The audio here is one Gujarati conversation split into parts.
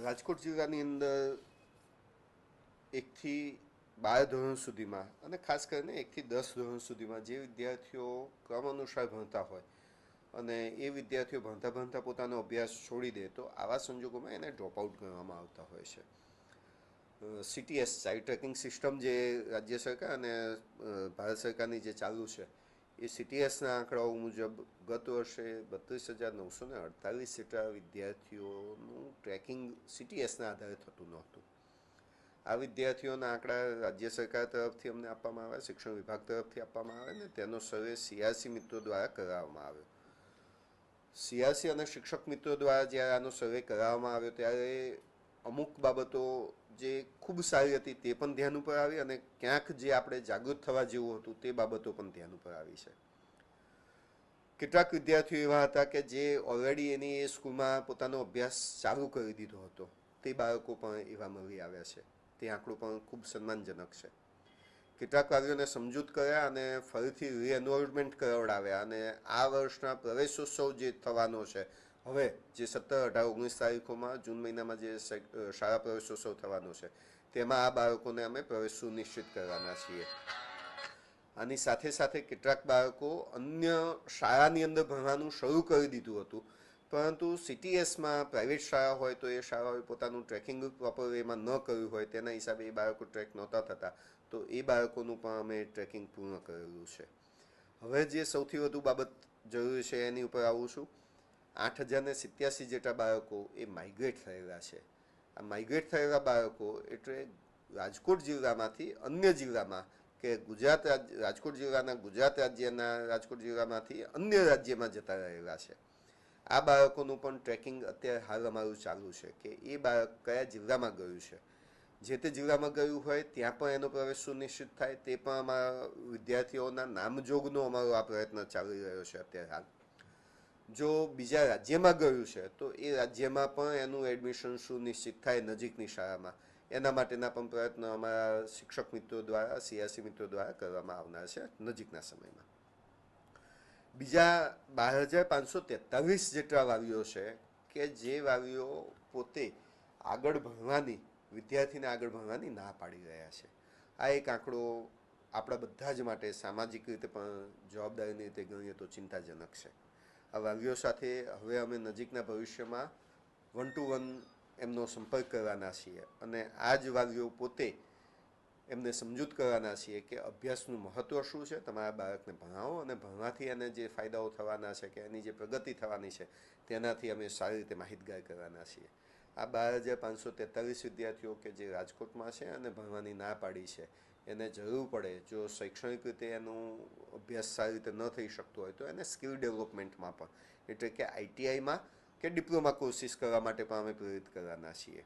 રાજકોટ જિલ્લાની અંદર 1 થી 12 ધોરણ સુધીમાં અને ખાસ કરીને 1 થી 10 ધોરણ સુધીમાં જે વિદ્યાર્થીઓ ક્રમ અનુસાર ભણતા હોય અને એ વિદ્યાર્થીઓ ભણતા ભણતા પોતાનો અભ્યાસ છોડી દે તો આવા સંજોગોમાં એને ડ્રોપ આઉટ ગણવામાં આવતા હોય છે. CTS ચાઇલ્ડ ટ્રેકિંગ સિસ્ટમ જે રાજ્ય સરકાર અને ભારત સરકારની જે ચાલુ છે એ CTSના આંકડાઓ મુજબ ગત વર્ષે 32,948 જેટલા વિદ્યાર્થીઓનું ટ્રેકિંગ CTSના આધારે થતું નહોતું. આ વિદ્યાર્થીઓના આંકડા રાજ્ય સરકાર તરફથી અમને આપવામાં આવે, શિક્ષણ વિભાગ તરફથી આપવામાં આવે ને તેનો સર્વે CRC મિત્રો દ્વારા કરાવવામાં આવ્યો. CRC અને શિક્ષક મિત્રો દ્વારા જ્યારે આનો સર્વે કરાવવામાં આવ્યો ત્યારે અમુક બાબતો જે ખૂબ સારી હતી તે પણ ધ્યાન ઉપર આવી અને ક્યાંક જે આપણે જાગૃત થવા જેવું હતું તે બાબતો પણ ધ્યાન ઉપર આવી છે. કેટલાક વિદ્યાર્થીઓ એવા હતા કે જે ઓલરેડી એની એ સ્કૂલમાં પોતાનો અભ્યાસ ચાલુ કરી દીધો હતો, તે બાળકો પણ એવા મળી આવ્યા છે. તે આંકડો પણ ખૂબ સન્માનજનક છે. કેટલાક વાલીઓને સમજૂત કર્યા અને ફરીથી રીએનરોલમેન્ટ કરાવડાવ્યા અને આ વર્ષના પ્રવેશોત્સવ જે થવાનો છે હવે જે 17, 18, 19 તારીખોમાં જૂન મહિનામાં જે શાળા પ્રવેશોત્સવ થવાનો છે તેમાં આ બાળકોને અમે પ્રવેશ સુનિશ્ચિત કરવાના છીએ. આની સાથે સાથે કેટલાક બાળકો અન્ય શાળાની અંદર ભણવાનું શરૂ કરી દીધું હતું, પરંતુ CTSમાં પ્રાઇવેટ શાળા હોય તો એ શાળાઓએ પોતાનું ટ્રેકિંગ પ્રોપર વેમાં ન કર્યું હોય તેના હિસાબે એ બાળકો ટ્રેક નહોતા થતા, તો એ બાળકોનું પણ અમે ટ્રેકિંગ પૂર્ણ કરેલું છે. હવે જે સૌથી વધુ બાબત જરૂરી છે એની ઉપર આવું છું. 8,087 જેટલા બાળકો એ માઇગ્રેટ થયેલા છે. આ માઇગ્રેટ થયેલા બાળકો એટલે રાજકોટ જિલ્લામાંથી અન્ય જિલ્લામાં કે રાજકોટ જિલ્લાના ગુજરાત રાજ્યના રાજકોટ જિલ્લામાંથી અન્ય રાજ્યમાં જતા રહેલા છે. આ બાળકોનું પણ ટ્રેકિંગ અત્યારે હાલ અમારું ચાલુ છે કે એ બાળક કયા જિલ્લામાં ગયું છે. જે તે જિલ્લામાં ગયું હોય ત્યાં પણ એનો પ્રવેશ સુનિશ્ચિત થાય તે પણ અમારા વિદ્યાર્થીઓના નામજોગનો અમારો આ પ્રયત્ન ચાલી રહ્યો છે અત્યારે હાલ. જો બીજા રાજ્યમાં ગયું છે તો એ રાજ્યમાં પણ એનું એડમિશન સુનિશ્ચિત થાય નજીકની શાળામાં, એના માટેના પણ પ્રયત્નો અમારા શિક્ષક મિત્રો દ્વારા, CRC મિત્રો દ્વારા કરવામાં આવનાર છે નજીકના સમયમાં. બીજા 12,543 જેટલા વાલીઓ છે કે જે વાલીઓ પોતે આગળ ભણવાની વિદ્યાર્થીને આગળ ભણવાની ના પાડી રહ્યા છે. આ એક આંકડો આપણા બધા જ માટે સામાજિક રીતે પણ જવાબદારીની રીતે ગણીએ તો ચિંતાજનક છે. આ વાલીઓ સાથે હવે અમે નજીકના ભવિષ્યમાં 1-to-1 એમનો સંપર્ક કરવાના છીએ અને આ જ વાલીઓ પોતે એમને સમજૂત કરવાના છીએ કે અભ્યાસનું મહત્ત્વ શું છે, તમારા બાળકને ભણાવો અને ભણવાથી એને જે ફાયદાઓ થવાના છે કે એની જે પ્રગતિ થવાની છે તેનાથી અમે સારી રીતે માહિતગાર કરવાના છીએ. આ 12,543 વિદ્યાર્થીઓ કે જે રાજકોટમાં છે અને ભણવાની ના પાડી છે એને જરૂર પડે જો શૈક્ષણિક રીતે એનું અભ્યાસ સારી રીતે ન થઈ શકતો હોય તો એને સ્કિલ ડેવલપમેન્ટમાં પણ એટલે કે ITIમાં કે ડિપ્લોમા કોર્સિસ કરવા માટે પણ અમે પ્રેરિત કરવાના છીએ.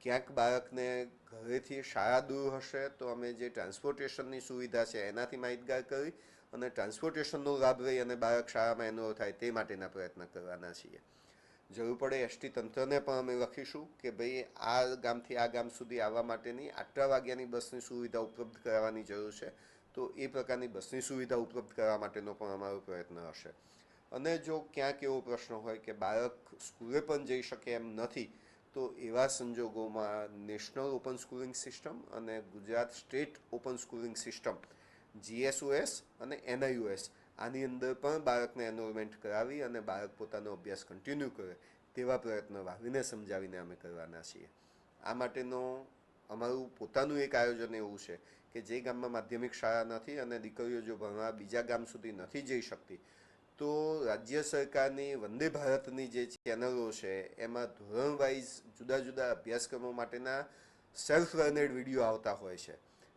ક્યાંક બાળકને ઘરેથી શાળા દૂર હશે તો અમે જે ટ્રાન્સપોર્ટેશનની સુવિધા છે એનાથી માહિતગાર કરી અને ટ્રાન્સપોર્ટેશનનો લાભ લઈ અને બાળક શાળામાં એનરોલ થાય તે માટેના પ્રયત્ન કરવાના છીએ. જરૂર પડે ST તંત્રને પણ અમે લખીશું કે ભાઈ આ ગામથી આ ગામ સુધી આવવા માટેની આટલા વાગ્યાની બસની સુવિધા ઉપલબ્ધ કરાવવાની જરૂર છે, તો એ પ્રકારની બસની સુવિધા ઉપલબ્ધ કરવા માટેનો પણ અમારો પ્રયત્ન હશે. અને જો ક્યાંક એવો પ્રશ્ન હોય કે બાળક સ્કૂલે પણ જઈ શકે એમ નથી તો એવા સંજોગોમાં નેશનલ ઓપન સ્કૂલિંગ સિસ્ટમ અને Gujarat state open schooling system GSOS અને NIOS આની અંદર પણ બાળકને એનરોલમેન્ટ કરાવી અને બાળક પોતાનો અભ્યાસ કન્ટિન્યુ કરે તેવા પ્રયત્નો વાલીને સમજાવીને અમે કરવાના છીએ. આ માટેનો અમારું પોતાનું એક આયોજન એવું છે કે જે ગામમાં માધ્યમિક શાળા નથી અને દીકરીઓ જો ભણવા બીજા ગામ સુધી નથી જઈ શકતી તો રાજ્ય સરકારની વંદે ભારતની જે ચેનલો છે એમાં ધોરણ વાઇઝ જુદા જુદા અભ્યાસક્રમો માટેના સેલ્ફ લર્નેડ વિડીયો આવતા હોય છે.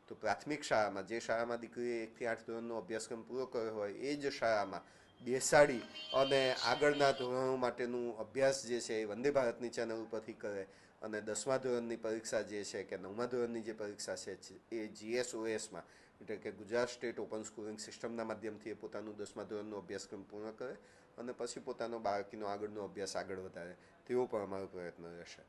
તો પ્રાથમિક શાળામાં જે શાળામાં દીકરીએ 1 થી 8 ધોરણનો અભ્યાસક્રમ પૂરો કર્યો હોય એ જ શાળામાં બેસાડી અને આગળના ધોરણો માટેનું અભ્યાસ જે છે એ વંદે ભારતની ચેનલ ઉપરથી કરે અને 10મા ધોરણની પરીક્ષા જે છે કે 9મા ધોરણની જે પરીક્ષા છે એ GSOSમાં એટલે કે ગુજરાત સ્ટેટ ઓપન સ્કૂલિંગ સિસ્ટમના માધ્યમથી એ પોતાનું 10મા ધોરણનો અભ્યાસક્રમ પૂર્ણ કરે અને પછી પોતાનો બાળકીનો આગળનો અભ્યાસ આગળ વધારે તેવો પણ અમારો પ્રયત્ન રહેશે.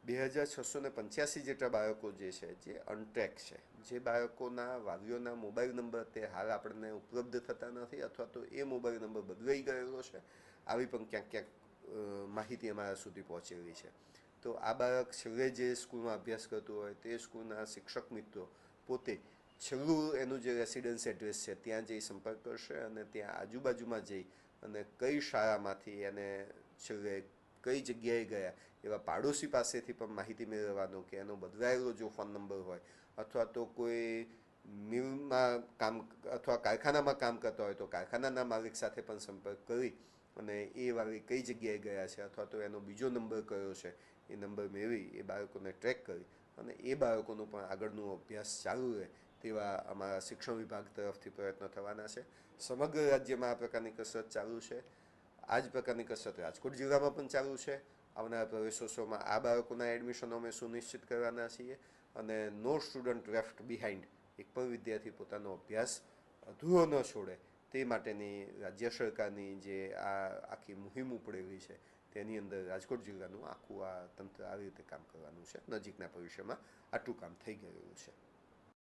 2,685 જેટલા બાળકો જે છે જે અનટ્રેક છે, જે બાળકોના વાલીઓના મોબાઈલ નંબર તે હાલ આપણને ઉપલબ્ધ થતા નથી અથવા તો એ મોબાઈલ નંબર બદલાઈ ગયેલો છે, આવી પણ ક્યાંક ક્યાંક માહિતી અમારા સુધી પહોંચેલી છે. તો આ બાળક છેલ્લે જે સ્કૂલમાં અભ્યાસ કરતું હોય તે સ્કૂલના શિક્ષક મિત્રો પોતે છેલ્લું એનું જે રેસિડન્સ એડ્રેસ છે ત્યાં જઈ સંપર્ક કરશે અને ત્યાં આજુબાજુમાં જઈ અને કઈ શાળામાંથી એને છેલ્લે કઈ જગ્યાએ ગયા એવા પાડોશી પાસેથી પણ માહિતી મેળવવાનો કે એનો બદલાયેલો જો ફોન નંબર હોય અથવા તો કોઈ મિલમાં કામ અથવા કારખાનામાં કામ કરતા હોય તો કારખાનાના માલિક સાથે પણ સંપર્ક કરી અને એ વાળી કઈ જગ્યાએ ગયા છે અથવા તો એનો બીજો નંબર કયો છે એ નંબર મેળવી એ બાળકોને ટ્રેક કરી અને એ બાળકોનું પણ આગળનું અભ્યાસ ચાલુ રહે તેવા અમારા શિક્ષણ વિભાગ તરફથી પ્રયત્નો થવાના છે. સમગ્ર રાજ્યમાં આ પ્રકારની કસરત ચાલુ છે. આ જ પ્રકારની કસરત રાજકોટ જિલ્લામાં પણ ચાલુ છે. આવનારા પ્રવેશોત્સવમાં આ બાળકોના એડમિશનો અમે સુનિશ્ચિત કરવાના છીએ અને નો સ્ટુડન્ટ લેફ્ટ બિહાઇન્ડ, એક પણ વિદ્યાર્થી પોતાનો અભ્યાસ અધૂરો ન છોડે તે માટેની રાજ્ય સરકારની જે આ આખી મુહિમ ઉપડેલી છે તેની અંદર રાજકોટ જિલ્લાનું આખું આ તંત્ર આવી રીતે કામ કરવાનું છે. નજીકના ભવિષ્યમાં આટલું કામ થઈ ગયેલું છે.